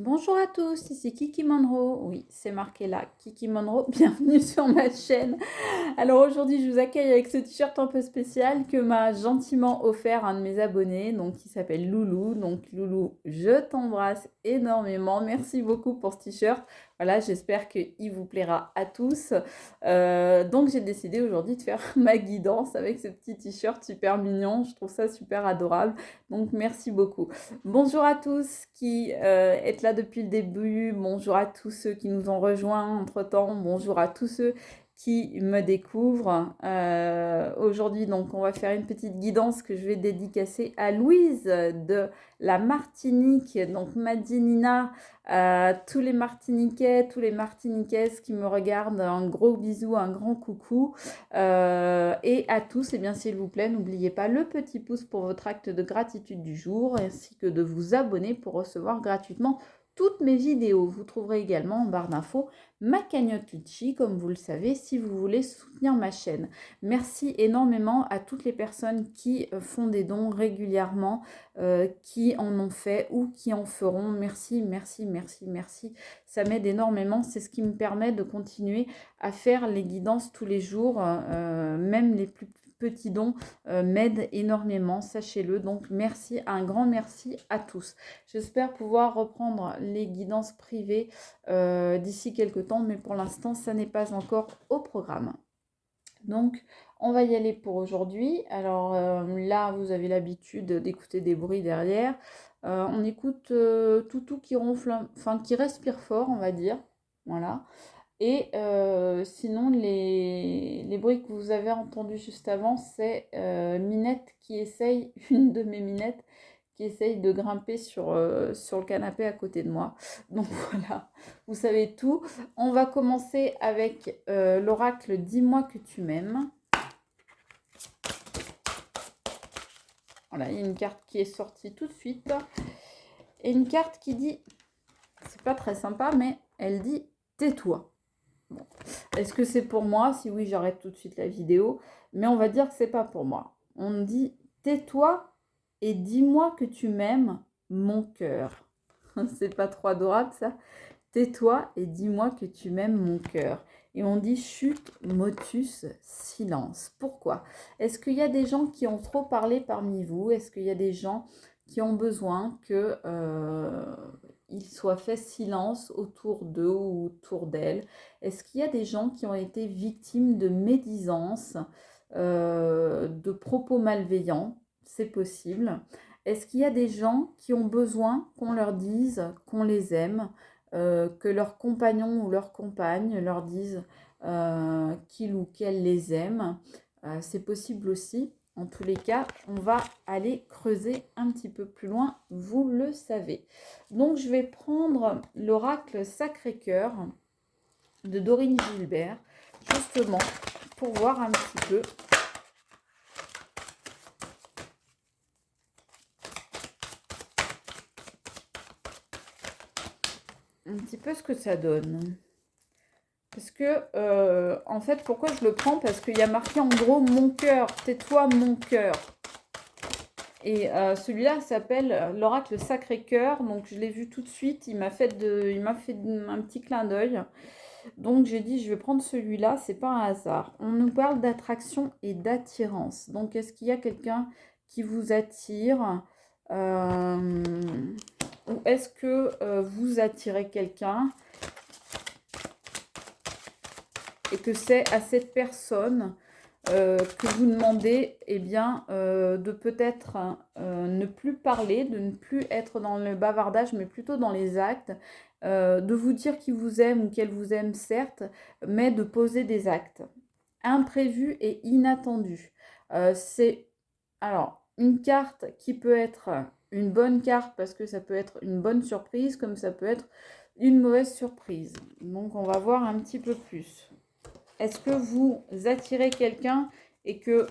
Bonjour à tous, ici Kiki Monroe. Oui, c'est marqué là, Kiki Monroe. Bienvenue sur ma chaîne. Alors aujourd'hui, je vous accueille avec ce t-shirt un peu spécial que m'a gentiment offert un de mes abonnés, donc qui s'appelle Loulou. Donc Loulou, je t'embrasse énormément. Merci beaucoup pour ce t-shirt. Voilà, j'espère qu'il vous plaira à tous. Donc j'ai décidé aujourd'hui de faire ma guidance avec ce petit t-shirt super mignon. Je trouve ça super adorable. Donc merci beaucoup. Bonjour à tous qui êtes là depuis le début. Bonjour à tous ceux qui nous ont rejoints entre-temps. Bonjour à tous ceux qui me découvrent. Aujourd'hui, donc, on va faire une petite guidance que je vais dédicacer à Louise de la Martinique. Donc, Madinina, tous les Martiniquais, tous les Martiniquaises qui me regardent, un gros bisou, un grand coucou. Et à tous, eh bien, s'il vous plaît, n'oubliez pas le petit pouce pour votre acte de gratitude du jour, ainsi que de vous abonner pour recevoir gratuitement toutes mes vidéos. Vous trouverez également en barre d'infos ma cagnotte Litchi, comme vous le savez, si vous voulez soutenir ma chaîne. Merci énormément à toutes les personnes qui font des dons régulièrement, qui en ont fait ou qui en feront. Merci, merci, merci, merci. Ça m'aide énormément. C'est ce qui me permet de continuer à faire les guidances tous les jours, même les plus petits dons m'aident énormément, sachez-le. Donc merci, un grand merci à tous. J'espère pouvoir reprendre les guidances privées d'ici quelques temps, mais pour l'instant, ça n'est pas encore au programme. Donc, on va y aller pour aujourd'hui. Alors là, vous avez l'habitude d'écouter des bruits derrière. On écoute Toutou qui ronfle, enfin qui respire fort, on va dire. Voilà. Et sinon, les bruits que vous avez entendus juste avant, c'est Minette qui essaye, une de mes minettes, qui essaye de grimper sur le canapé à côté de moi. Donc voilà, vous savez tout. On va commencer avec l'oracle Dis-moi que tu m'aimes. Voilà, il y a une carte qui est sortie tout de suite. Et une carte qui dit, c'est pas très sympa, mais elle dit tais-toi. Bon. Est-ce que c'est pour moi? Si oui, j'arrête tout de suite la vidéo. Mais on va dire que c'est pas pour moi. On me dit tais-toi et dis-moi que tu m'aimes, mon cœur. C'est pas trop adorable ça? Tais-toi et dis-moi que tu m'aimes, mon cœur. Et on dit chute, motus, silence. Pourquoi? Est-ce qu'il y a des gens qui ont trop parlé parmi vous? Est-ce qu'il y a des gens qui ont besoin que il soit fait silence autour d'eux ou autour d'elles? Est-ce qu'il y a des gens qui ont été victimes de médisance, de propos malveillants? C'est possible. Est-ce qu'il y a des gens qui ont besoin qu'on leur dise qu'on les aime, que leur compagnon ou leur compagne leur disent qu'il ou qu'elle les aime? C'est possible aussi. En tous les cas, on va aller creuser un petit peu plus loin, vous le savez. Donc, je vais prendre l'oracle Sacré-Cœur de Dorine Gilbert, justement, pour voir un petit peu ce que ça donne. Parce que, en fait, pourquoi je le prends? Parce qu'il y a marqué en gros « Mon cœur, tais-toi mon cœur ». Et celui-là s'appelle l'oracle Sacré-Cœur. Donc, je l'ai vu tout de suite. Il m'a fait un petit clin d'œil. Donc, j'ai dit, je vais prendre celui-là. C'est pas un hasard. On nous parle d'attraction et d'attirance. Donc, est-ce qu'il y a quelqu'un qui vous attire? Ou est-ce que vous attirez quelqu'un? Et que c'est à cette personne que vous demandez de peut-être ne plus parler, de ne plus être dans le bavardage, mais plutôt dans les actes, de vous dire qu'il vous aime ou qu'elle vous aime, certes, mais de poser des actes imprévus et inattendus. C'est alors une carte qui peut être une bonne carte parce que ça peut être une bonne surprise, comme ça peut être une mauvaise surprise. Donc on va voir un petit peu plus. Est-ce que vous attirez quelqu'un et que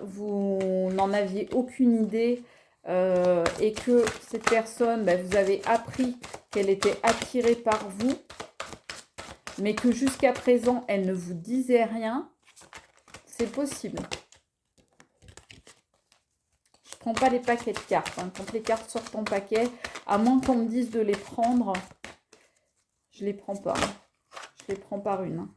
vous n'en aviez aucune idée et que cette personne, vous avez appris qu'elle était attirée par vous, mais que jusqu'à présent, elle ne vous disait rien? C'est possible. Je prends pas les paquets de cartes. Hein. Quand les cartes sortent en paquet, à moins qu'on me dise de les prendre, je les prends pas. Je les prends par une.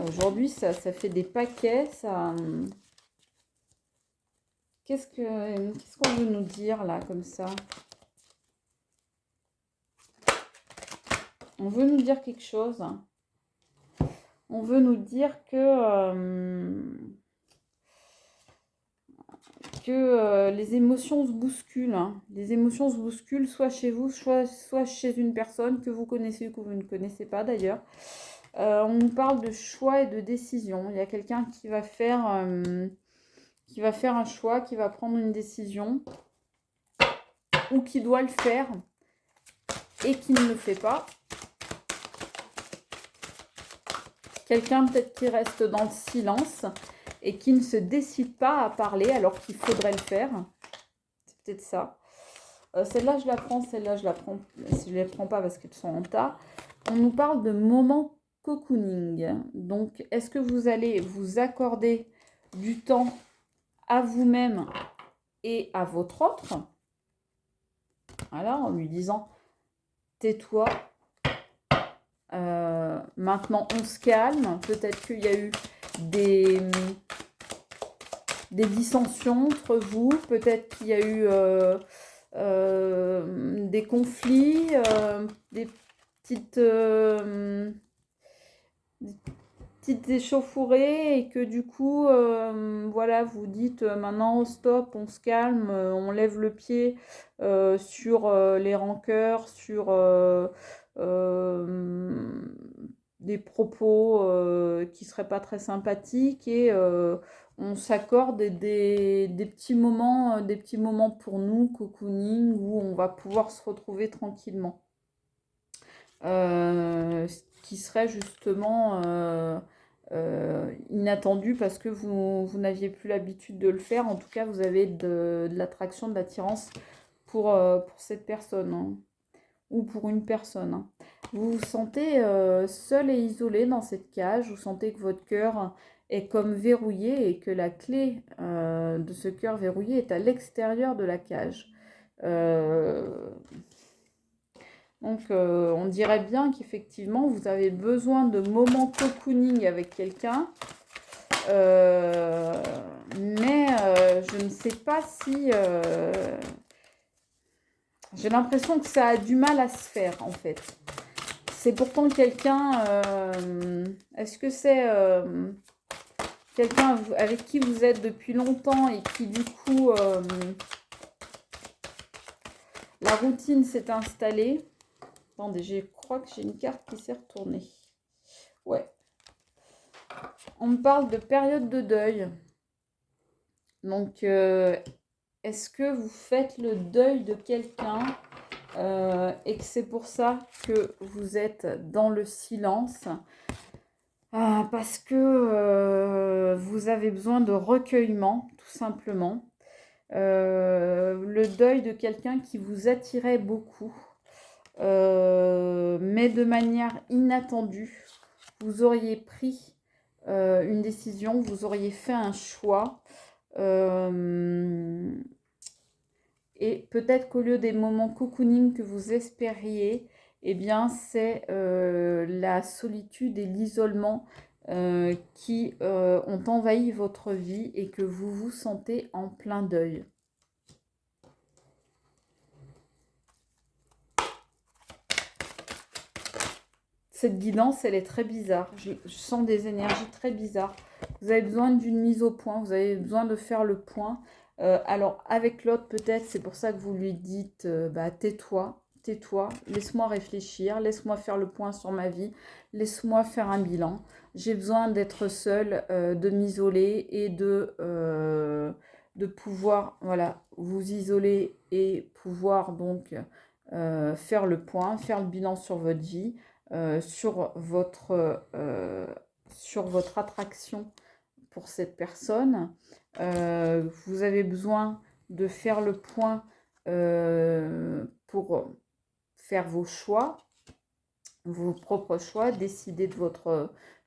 Aujourd'hui, ça fait des paquets. Ça... Qu'est-ce qu'on veut nous dire là, comme ça? On veut nous dire quelque chose. On veut nous dire que les émotions se bousculent. Hein. Les émotions se bousculent soit chez vous, soit chez une personne que vous connaissez ou que vous ne connaissez pas d'ailleurs. On nous parle de choix et de décision. Il y a quelqu'un qui va faire un choix, qui va prendre une décision ou qui doit le faire et qui ne le fait pas. Quelqu'un peut-être qui reste dans le silence et qui ne se décide pas à parler alors qu'il faudrait le faire. C'est peut-être ça. Celle-là, je la prends. Celle-là, je la prends. Je ne les prends pas parce qu'elles sont en tas. On nous parle de moments cocooning. Donc, est-ce que vous allez vous accorder du temps à vous-même et à votre autre? Voilà, en lui disant « tais-toi ». Maintenant, on se calme. Peut-être qu'il y a eu des dissensions entre vous. Peut-être qu'il y a eu des conflits, des petites échauffourées et que du coup, voilà, vous dites maintenant stop, on se calme, on lève le pied sur les rancœurs, sur des propos qui seraient pas très sympathiques et on s'accorde des petits moments pour nous, cocooning, où on va pouvoir se retrouver tranquillement. Ce qui serait justement inattendu parce que vous n'aviez plus l'habitude de le faire. En tout cas, vous avez de l'attraction, de l'attirance pour cette personne hein, ou pour une personne. Hein. Vous vous sentez seul et isolé dans cette cage. Vous sentez que votre cœur est comme verrouillé et que la clé de ce cœur verrouillé est à l'extérieur de la cage. Donc, on dirait bien qu'effectivement, vous avez besoin de moments cocooning avec quelqu'un. Mais je ne sais pas si... j'ai l'impression que ça a du mal à se faire, en fait. C'est pourtant quelqu'un... est-ce que c'est quelqu'un avec qui vous êtes depuis longtemps et qui, du coup... la routine s'est installée. Attendez, je crois que j'ai une carte qui s'est retournée. Ouais. On me parle de période de deuil. Donc, est-ce que vous faites le deuil de quelqu'un et que c'est pour ça que vous êtes dans le silence parce que vous avez besoin de recueillement, tout simplement. Le deuil de quelqu'un qui vous attirait beaucoup. Mais de manière inattendue, vous auriez pris une décision, vous auriez fait un choix et peut-être qu'au lieu des moments cocooning que vous espériez, eh bien c'est la solitude et l'isolement qui ont envahi votre vie et que vous vous sentez en plein deuil. Cette guidance, elle est très bizarre. Je sens des énergies très bizarres. Vous avez besoin d'une mise au point. Vous avez besoin de faire le point. Alors, avec l'autre, peut-être, c'est pour ça que vous lui dites tais-toi, tais-toi, laisse-moi réfléchir, laisse-moi faire le point sur ma vie, laisse-moi faire un bilan. J'ai besoin d'être seule, de m'isoler et de pouvoir voilà, vous isoler et pouvoir donc faire le point, faire le bilan sur votre vie. Sur votre attraction pour cette personne. Vous avez besoin de faire le point pour faire vos choix, vos propres choix, décider de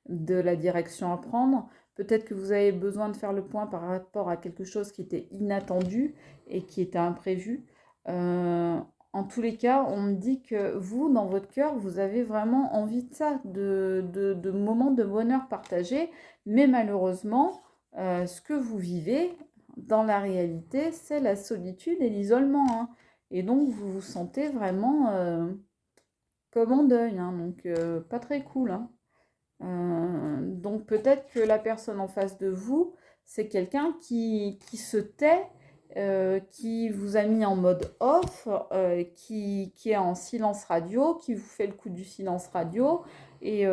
de la direction à prendre. Peut-être que vous avez besoin de faire le point par rapport à quelque chose qui était inattendu et qui était imprévu. Euh, En tous les cas, on me dit que vous, dans votre cœur, vous avez vraiment envie de ça, de moments de bonheur partagés, mais malheureusement, ce que vous vivez dans la réalité, c'est la solitude et l'isolement, hein. Et donc, vous vous sentez vraiment comme en deuil, hein, donc pas très cool, hein. Donc peut-être que la personne en face de vous, c'est quelqu'un qui se tait, qui vous a mis en mode off, qui est en silence radio, qui vous fait le coup du silence radio, et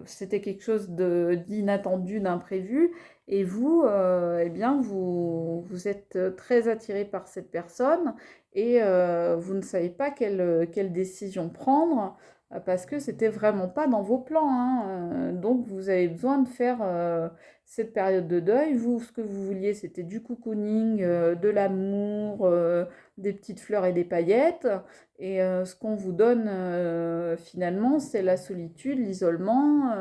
c'était quelque chose d'inattendu, d'imprévu, et vous, eh bien, vous êtes très attiré par cette personne, et vous ne savez pas quelle décision prendre parce que c'était vraiment pas dans vos plans, hein. Donc vous avez besoin de faire cette période de deuil. Vous, ce que vous vouliez, c'était du cocooning, de l'amour, des petites fleurs et des paillettes. Et ce qu'on vous donne finalement, c'est la solitude, l'isolement,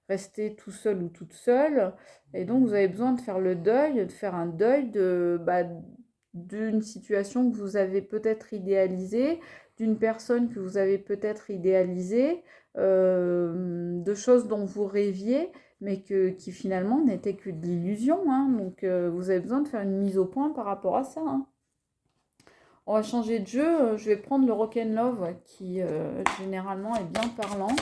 rester tout seul ou toute seule. Et donc vous avez besoin de faire le deuil, de faire un deuil d'une situation que vous avez peut-être idéalisée, d'une personne que vous avez peut-être idéalisée, de choses dont vous rêviez, mais qui finalement n'étaient que de l'illusion, hein. Donc vous avez besoin de faire une mise au point par rapport à ça, hein. On va changer de jeu, je vais prendre le Rock'n'Love qui généralement est bien parlant.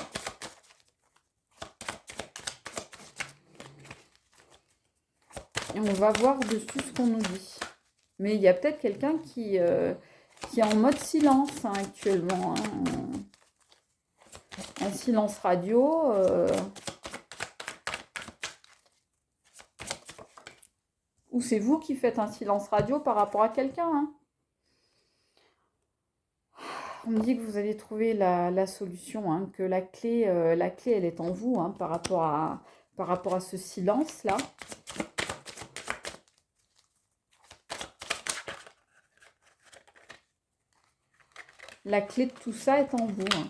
Et on va voir dessus ce qu'on nous dit. Mais il y a peut-être quelqu'un qui est en mode silence hein, actuellement, hein. En silence radio. Ou c'est vous qui faites un silence radio par rapport à quelqu'un, hein. On me dit que vous allez trouver la solution, hein, que la clé, elle est en vous hein, par rapport à ce silence-là. La clé de tout ça est en vous, hein.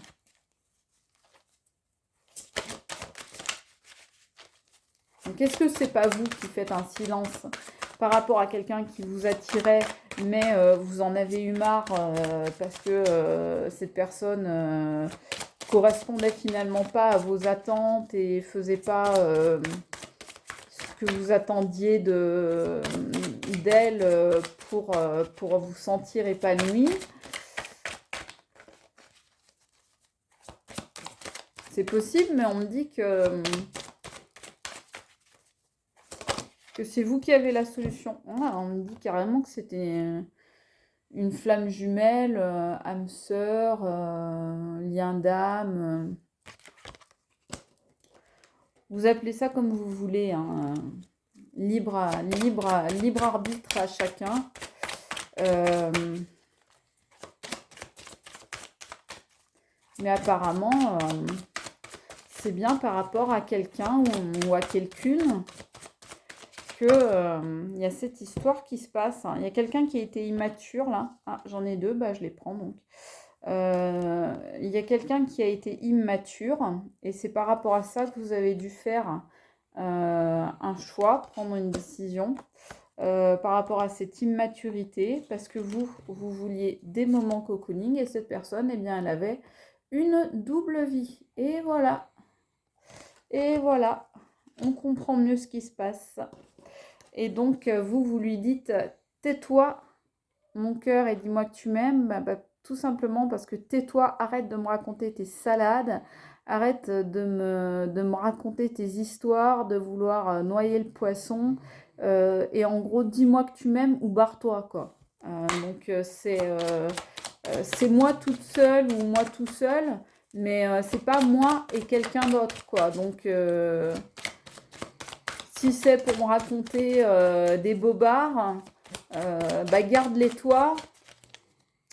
Donc, est-ce que c'est pas vous qui faites un silence par rapport à quelqu'un qui vous attirait, mais vous en avez eu marre parce que cette personne correspondait finalement pas à vos attentes et faisait pas ce que vous attendiez d'elle pour vous sentir épanoui? C'est possible, mais on me dit que c'est vous qui avez la solution. Ah, on me dit carrément que c'était une flamme jumelle, âme sœur, lien d'âme. Vous appelez ça comme vous voulez, hein. Libre arbitre à chacun. Mais apparemment, c'est bien par rapport à quelqu'un ou à quelqu'une il y a cette histoire qui se passe, hein. Il y a quelqu'un qui a été immature là. Ah, j'en ai deux, bah je les prends donc. Il y a quelqu'un qui a été immature et c'est par rapport à ça que vous avez dû faire un choix, prendre une décision par rapport à cette immaturité parce que vous vouliez des moments cocooning et cette personne, eh bien, elle avait une double vie. Et voilà. Et voilà. On comprend mieux ce qui se passe. Et donc, vous lui dites, tais-toi, mon cœur, et dis-moi que tu m'aimes. Tout simplement parce que tais-toi, arrête de me raconter tes salades, arrête de me raconter tes histoires, de vouloir noyer le poisson. Et en gros, dis-moi que tu m'aimes ou barre-toi, quoi. Donc, c'est moi toute seule ou moi tout seul, mais c'est pas moi et quelqu'un d'autre, quoi. Donc... si c'est pour me raconter des bobards, garde-les toi,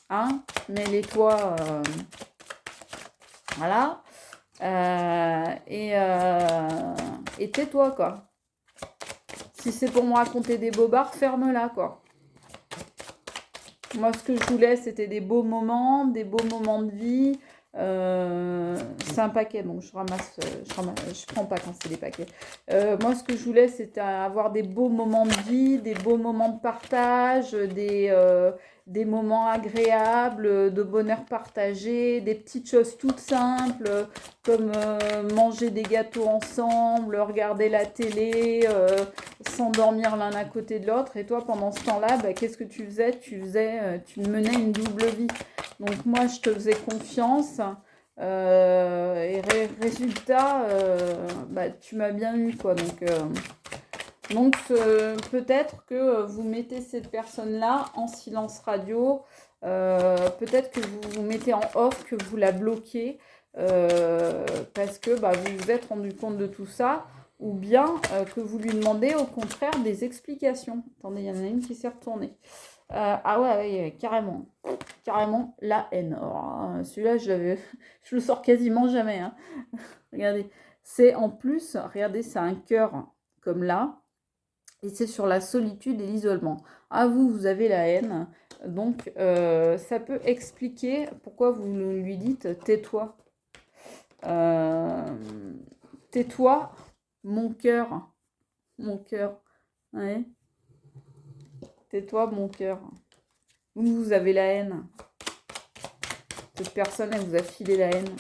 hein, mets-les toi, voilà, et tais-toi, quoi. Si c'est pour me raconter des bobards, ferme-la, quoi. Moi, ce que je voulais, c'était des beaux moments de vie, C'est un paquet, donc je prends pas quand c'est des paquets. Moi, ce que je voulais, c'était avoir des beaux moments de vie, des beaux moments de partage, des moments agréables, de bonheur partagé, des petites choses toutes simples, comme manger des gâteaux ensemble, regarder la télé, s'endormir l'un à côté de l'autre. Et toi, pendant ce temps-là, bah, qu'est-ce que tu faisais? Tu menais une double vie. Donc moi, je te faisais confiance. Et résultat, bah, tu m'as bien eu, quoi. Donc peut-être que vous mettez cette personne-là en silence radio. Peut-être que vous vous mettez en off, que vous la bloquez. Parce que bah, vous vous êtes rendu compte de tout ça. Ou bien que vous lui demandez au contraire des explications. Attendez, il y en a une qui s'est retournée. Ah ouais, ouais, carrément. Carrément la haine. Alors, celui-là, je le sors quasiment jamais. Hein. Regardez. C'est en plus, regardez, c'est un cœur comme là. Et c'est sur la solitude et l'isolement. Ah, vous avez la haine. Donc, ça peut expliquer pourquoi vous lui dites tais-toi. Tais-toi, mon cœur. Mon cœur. Ouais. Tais-toi, mon cœur. Vous avez la haine. Cette personne, elle vous a filé la haine.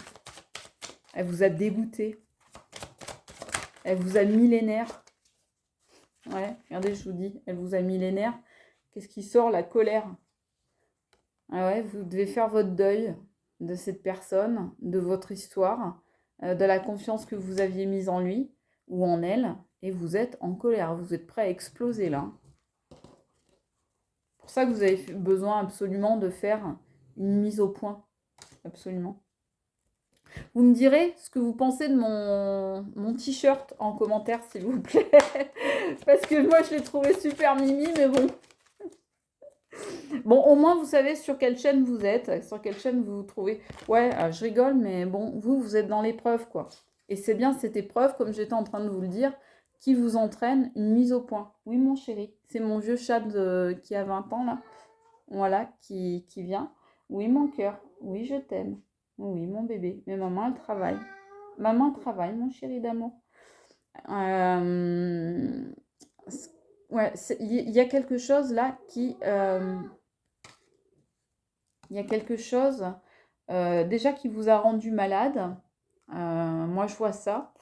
Elle vous a dégoûté. Elle vous a mis les nerfs. Ouais, regardez, je vous dis, elle vous a mis les nerfs. Qu'est-ce qui sort? La colère. Ah ouais, vous devez faire votre deuil de cette personne, de votre histoire, de la confiance que vous aviez mise en lui ou en elle. Et vous êtes en colère. Vous êtes prêt à exploser là. C'est pour ça que vous avez besoin absolument de faire une mise au point. Absolument. Vous me direz ce que vous pensez de mon t-shirt en commentaire, s'il vous plaît. Parce que moi, je l'ai trouvé super mimi, mais bon. Bon, au moins, vous savez sur quelle chaîne vous êtes, sur quelle chaîne vous vous trouvez. Ouais, je rigole, mais bon, vous êtes dans l'épreuve, quoi. Et c'est bien cette épreuve, comme j'étais en train de vous le dire, qui vous entraîne une mise au point. Oui, mon chéri, c'est mon vieux chat qui a 20 ans, là. Voilà, qui vient. Oui, mon cœur. Oui, je t'aime. Oui, mon bébé. Mais maman, elle travaille. Maman travaille, mon chéri d'amour. Ouais, il y a quelque chose là qui... il y a quelque chose déjà qui vous a rendu malade. Moi, je vois ça.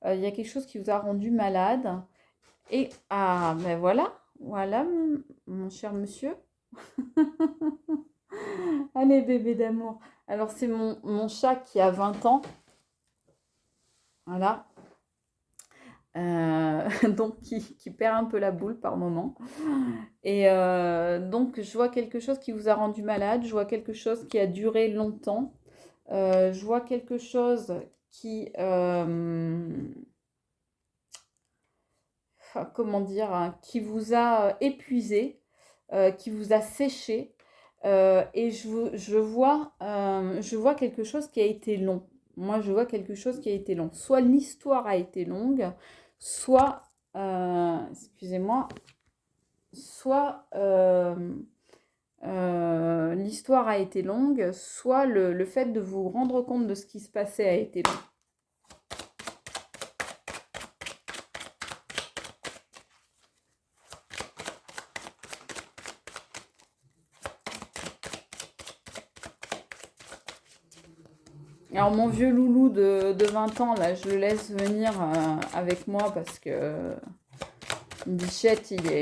Il y a quelque chose qui vous a rendu malade. Et, ah, ben voilà. Voilà, mon cher monsieur. Allez, bébé d'amour. Alors, c'est mon chat qui a 20 ans. Voilà. Donc, qui perd un peu la boule par moment. Et donc, je vois quelque chose qui vous a rendu malade. Je vois quelque chose qui a duré longtemps. Je vois quelque chose qui... comment dire, hein, qui vous a épuisé, qui vous a séché. Et je vois quelque chose qui a été long. Moi, je vois quelque chose qui a été long. Soit l'histoire a été longue, soit, excusez-moi, soit l'histoire a été longue, soit le fait de vous rendre compte de ce qui se passait a été long. Alors mon vieux loulou de 20 ans, là, je le laisse venir avec moi parce que Bichette, il est...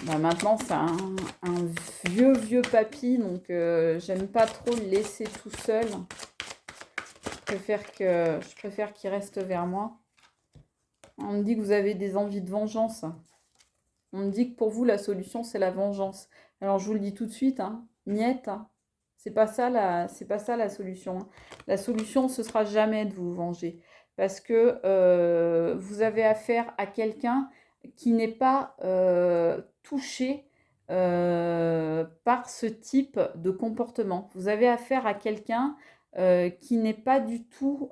Bah, maintenant, c'est un vieux papy, donc j'aime pas trop le laisser tout seul. Je préfère qu'il reste vers moi. On me dit que vous avez des envies de vengeance. On me dit que pour vous, la solution, c'est la vengeance. Alors, je vous le dis tout de suite, hein, niette, hein. C'est pas ça la solution. Hein. La solution, ce sera jamais de vous venger. Parce que vous avez affaire à quelqu'un qui n'est pas touché par ce type de comportement. Vous avez affaire à quelqu'un qui n'est pas du tout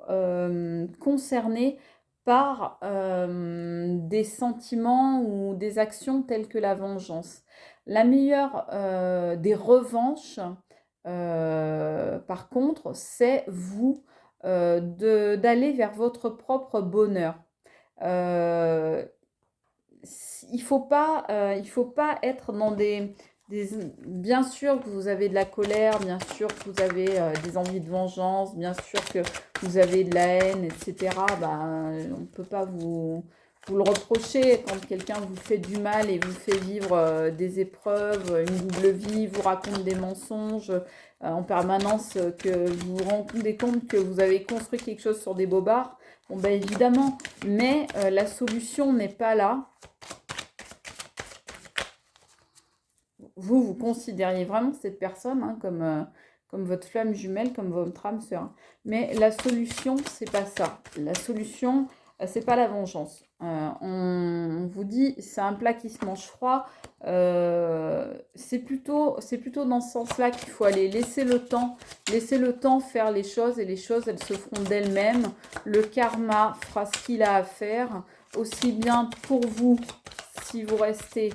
concerné par des sentiments ou des actions telles que la vengeance. La meilleure des revanches, par contre, c'est vous d'aller vers votre propre bonheur. Euh, il faut pas être dans des... Bien sûr que vous avez de la colère, bien sûr que vous avez des envies de vengeance, bien sûr que vous avez de la haine, etc. Bah, on ne peut pas vous le reprocher quand quelqu'un vous fait du mal et vous fait vivre des épreuves, une double vie, vous raconte des mensonges en permanence, que vous vous rendez compte que vous avez construit quelque chose sur des bobards. Bon, ben évidemment, mais la solution n'est pas là. Vous considériez vraiment cette personne hein, comme votre flamme jumelle, comme votre âme sœur. Mais la solution, c'est pas ça. La solution, c'est pas la vengeance. On vous dit, c'est un plat qui se mange froid. C'est plutôt dans ce sens-là qu'il faut aller. Laisser le temps faire les choses et les choses, elles se feront d'elles-mêmes. Le karma fera ce qu'il a à faire, aussi bien pour vous, si vous restez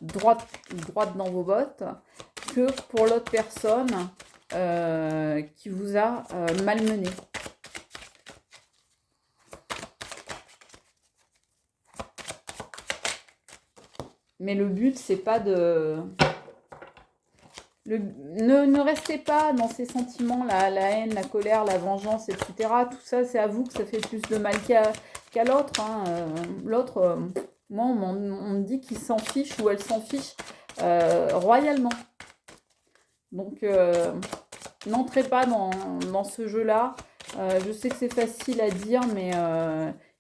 droite dans vos bottes, que pour l'autre personne qui vous a malmené. Mais le but, c'est pas de... Ne restez pas dans ces sentiments, la haine, la colère, la vengeance, etc. Tout ça, c'est à vous que ça fait plus de mal qu'à l'autre. Hein. L'autre, moi, on me dit qu'il s'en fiche ou elle s'en fiche royalement. Donc, n'entrez pas dans ce jeu-là. Je sais que c'est facile à dire, mais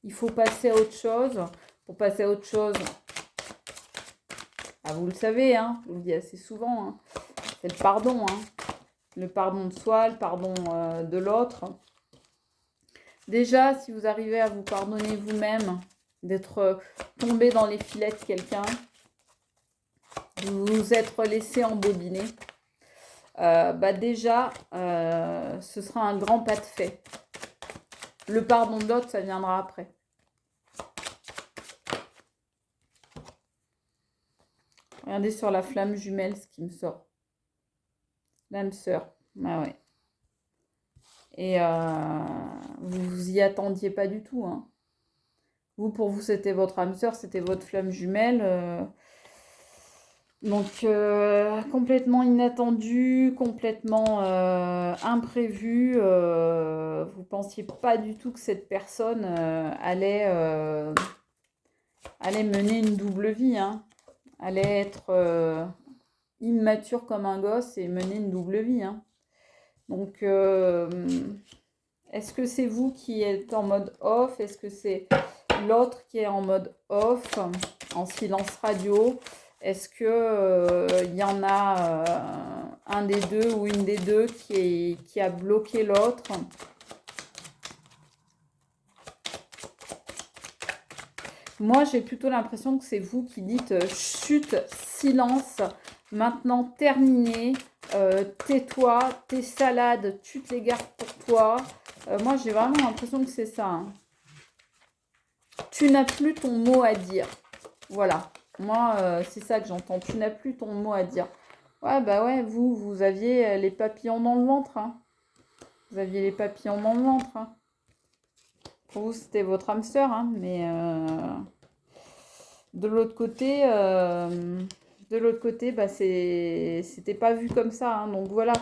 il faut passer à autre chose. Pour passer à autre chose, vous le savez, hein, je vous le dis assez souvent, hein, c'est le pardon. Hein. Le pardon de soi, le pardon de l'autre. Déjà, si vous arrivez à vous pardonner vous-même, d'être tombé dans les filets de quelqu'un, de vous être laissé embobiner, déjà, ce sera un grand pas de fait. Le pardon de l'autre, ça viendra après. Regardez sur la flamme jumelle ce qui me sort. L'âme sœur. Ah ouais. Et vous y attendiez pas du tout. Hein. Vous, pour vous, c'était votre âme sœur, c'était votre flamme jumelle. Donc, complètement inattendu, complètement imprévu. Vous pensiez pas du tout que cette personne allait mener une double vie. Hein. Allait être immature comme un gosse et mener une double vie. Hein. Donc, est-ce que c'est vous qui êtes en mode off? Est-ce que c'est l'autre qui est en mode off, en silence radio? Est-ce que y en a un des deux ou une des deux qui a bloqué l'autre? Moi, j'ai plutôt l'impression que c'est vous qui dites chut, silence, maintenant terminé, tais-toi, tes salades, tu te les gardes pour toi. Moi, j'ai vraiment l'impression que c'est ça. Hein. Tu n'as plus ton mot à dire. Voilà. Moi, c'est ça que j'entends. Tu n'as plus ton mot à dire. Ouais, bah ouais, vous aviez les papillons dans le ventre. Hein. Vous aviez les papillons dans le ventre. Hein. Pour vous, c'était votre hamster. Hein, mais de l'autre côté, bah, c'était pas vu comme ça. Hein, donc voilà.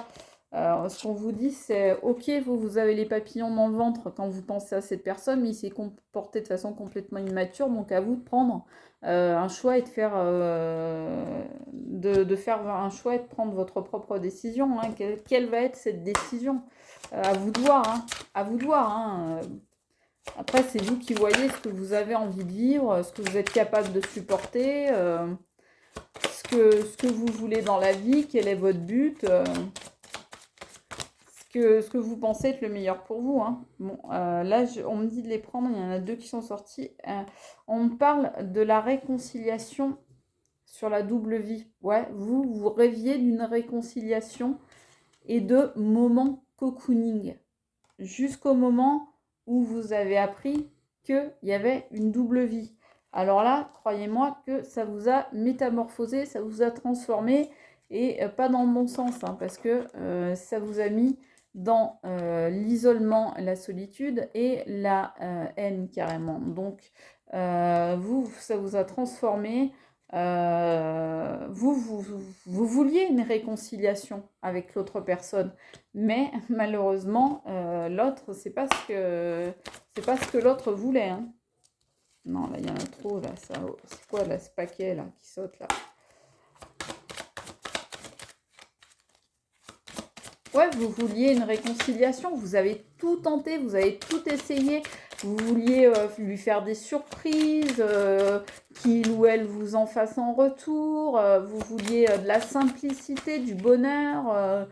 Ce qu'on vous dit, c'est ok, vous avez les papillons dans le ventre quand vous pensez à cette personne, mais il s'est comporté de façon complètement immature, donc à vous de prendre un choix et de faire, faire un choix et de prendre votre propre décision. Hein. Quelle va être cette décision? À vous de voir. Hein. À vous de voir. Hein. Après, c'est vous qui voyez ce que vous avez envie de vivre, ce que vous êtes capable de supporter, ce que vous voulez dans la vie, quel est votre but. Ce que vous pensez être le meilleur pour vous. Hein. Bon, là, on me dit de les prendre, il y en a deux qui sont sortis. On me parle de la réconciliation sur la double vie. Ouais, vous rêviez d'une réconciliation et de moments cocooning. Jusqu'au moment où vous avez appris qu'il y avait une double vie. Alors là, croyez-moi que ça vous a métamorphosé, ça vous a transformé, et pas dans le bon sens, hein, parce que ça vous a mis dans l'isolement, la solitude et la haine carrément. Donc, vous, ça vous a transformé. Vous vouliez une réconciliation avec l'autre personne, mais malheureusement, l'autre, c'est pas ce que l'autre voulait, hein. Non, là, il y en a trop, là. Ça, c'est quoi, là, ce paquet, là, qui saute, là? Ouais, vous vouliez une réconciliation. Vous avez tout tenté, vous avez tout essayé. Vous vouliez lui faire des surprises, qu'il ou elle vous en fasse en retour. Vous vouliez de la simplicité, du bonheur,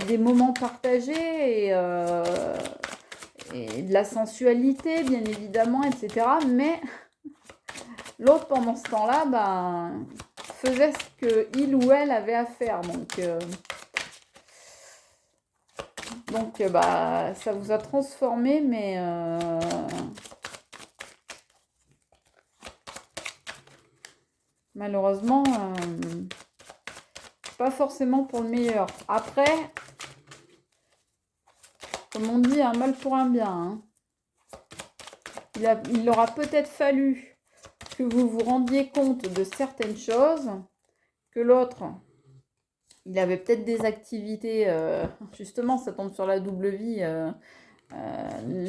des moments partagés et de la sensualité, bien évidemment, etc. Mais l'autre, pendant ce temps-là, ben, faisait ce qu'il ou elle avait à faire. Donc bah, ça vous a transformé, mais malheureusement, pas forcément pour le meilleur. Après, comme on dit, un mal pour un bien, hein. Il aura peut-être fallu que vous vous rendiez compte de certaines choses, que l'autre, il avait peut-être des activités, justement, ça tombe sur la double vie.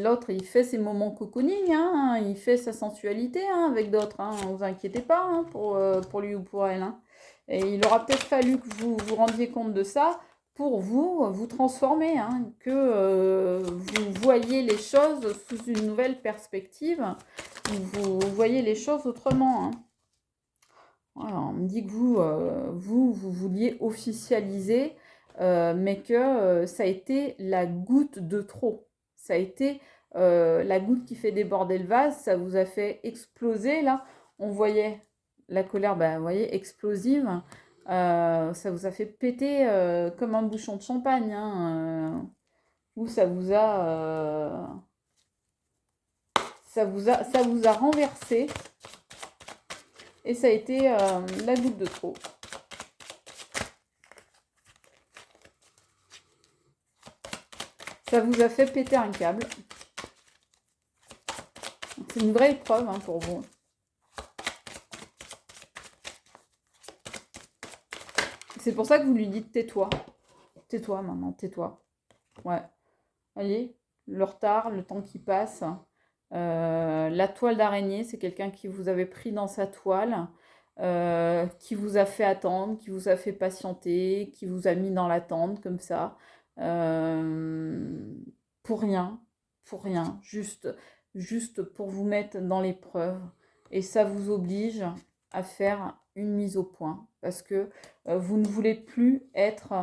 L'autre, il fait ses moments cocooning, hein, il fait sa sensualité, hein, avec d'autres. Hein, ne vous inquiétez pas, hein, pour lui ou pour elle. Hein. Et il aura peut-être fallu que vous vous rendiez compte de ça pour vous transformer, hein, que vous voyez les choses sous une nouvelle perspective, vous voyez les choses autrement. Hein. Voilà, on me dit que vous vouliez officialiser, mais que ça a été la goutte de trop. Ça a été la goutte qui fait déborder le vase, ça vous a fait exploser, là. On voyait la colère, ben, vous voyez, explosive. Ça vous a fait péter comme un bouchon de champagne, hein, ou ça vous a renversé. Et ça a été la goutte de trop. Ça vous a fait péter un câble. C'est une vraie épreuve, hein, pour vous. C'est pour ça que vous lui dites tais-toi. Tais-toi, maman, tais-toi. Ouais. Voyez, le retard, le temps qui passe. La toile d'araignée, c'est quelqu'un qui vous avait pris dans sa toile, qui vous a fait attendre, qui vous a fait patienter, qui vous a mis dans l'attente comme ça. Euh, pour rien, juste pour vous mettre dans l'épreuve. Et ça vous oblige à faire une mise au point parce que vous ne voulez plus être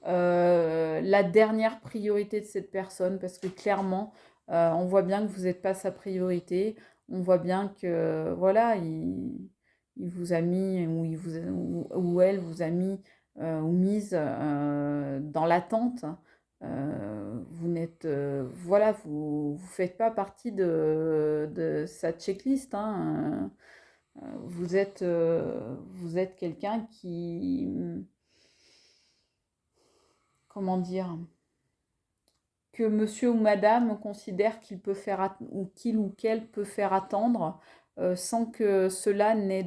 la dernière priorité de cette personne parce que clairement, on voit bien que vous n'êtes pas sa priorité. On voit bien que, voilà, il vous a mis, ou elle vous a mis ou mise dans l'attente. Vous n'êtes, voilà, vous faites pas partie de sa checklist, hein. Vous êtes quelqu'un qui, comment dire, que monsieur ou madame considère qu'il peut faire ou qu'il ou qu'elle peut faire attendre sans que cela n'ait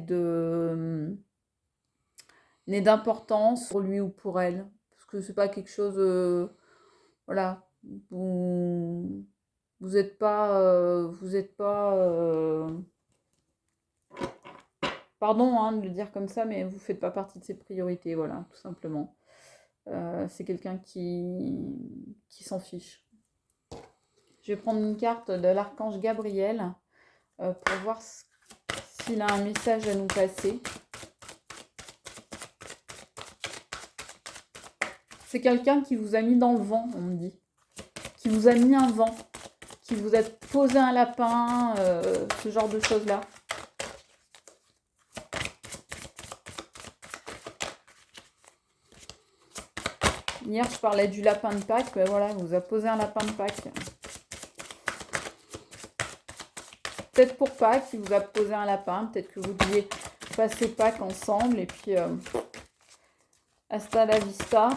d'importance pour lui ou pour elle. Parce que c'est pas quelque chose, voilà, vous êtes pas, pardon hein, de le dire comme ça, mais vous faites pas partie de ses priorités, voilà, tout simplement. C'est quelqu'un qui s'en fiche. Je vais prendre une carte de l'archange Gabriel pour voir s'il a un message à nous passer. C'est quelqu'un qui vous a mis dans le vent, on me dit. Qui vous a mis un vent. Qui vous a posé un lapin, ce genre de choses-là. Hier, je parlais du lapin de Pâques. Ben voilà, il vous a posé un lapin de Pâques. peut-être pour Pâques, il vous a posé un lapin. Peut-être que vous deviez passer Pâques ensemble. Et puis, hasta la vista.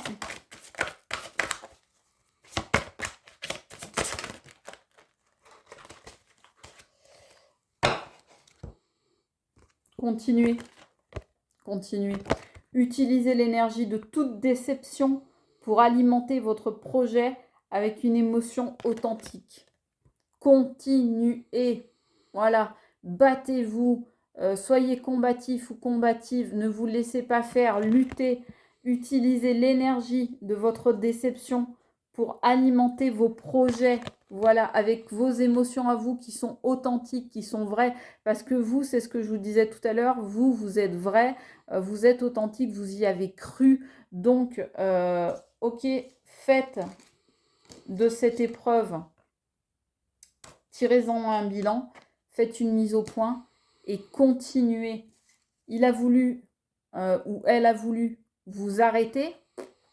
Continuez. Continuez. Utilisez l'énergie de toute déception pour alimenter votre projet avec une émotion authentique. Continuez. Voilà. Battez-vous. Soyez combatif ou combative. Ne vous laissez pas faire. Luttez. Utilisez l'énergie de votre déception pour alimenter vos projets. Voilà, avec vos émotions à vous qui sont authentiques, qui sont vraies. Parce que vous, c'est ce que je vous disais tout à l'heure, vous êtes vrai, vous êtes authentique, vous y avez cru. Donc, ok, faites de cette épreuve, tirez-en un bilan, faites une mise au point et continuez. Il a voulu, ou elle a voulu vous arrêter,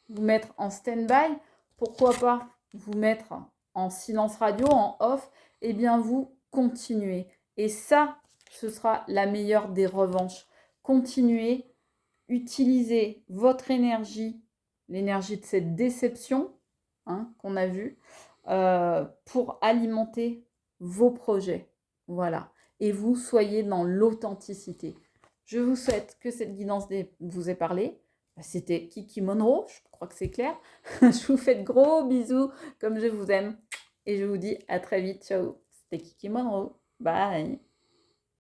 vous mettre en stand-by. Pourquoi pas vous mettre en silence radio, en off? Eh bien, vous continuez. Et ça, ce sera la meilleure des revanches. Continuez, utilisez votre énergie, l'énergie de cette déception qu'on a vue, pour alimenter vos projets. Voilà. Et vous soyez dans l'authenticité. Je vous souhaite que cette guidance vous ait parlé. C'était Kiki Monroe, je crois que c'est clair. Je vous fais de gros bisous comme je vous aime. Et je vous dis à très vite. Ciao. C'était Kiki Monroe. Bye.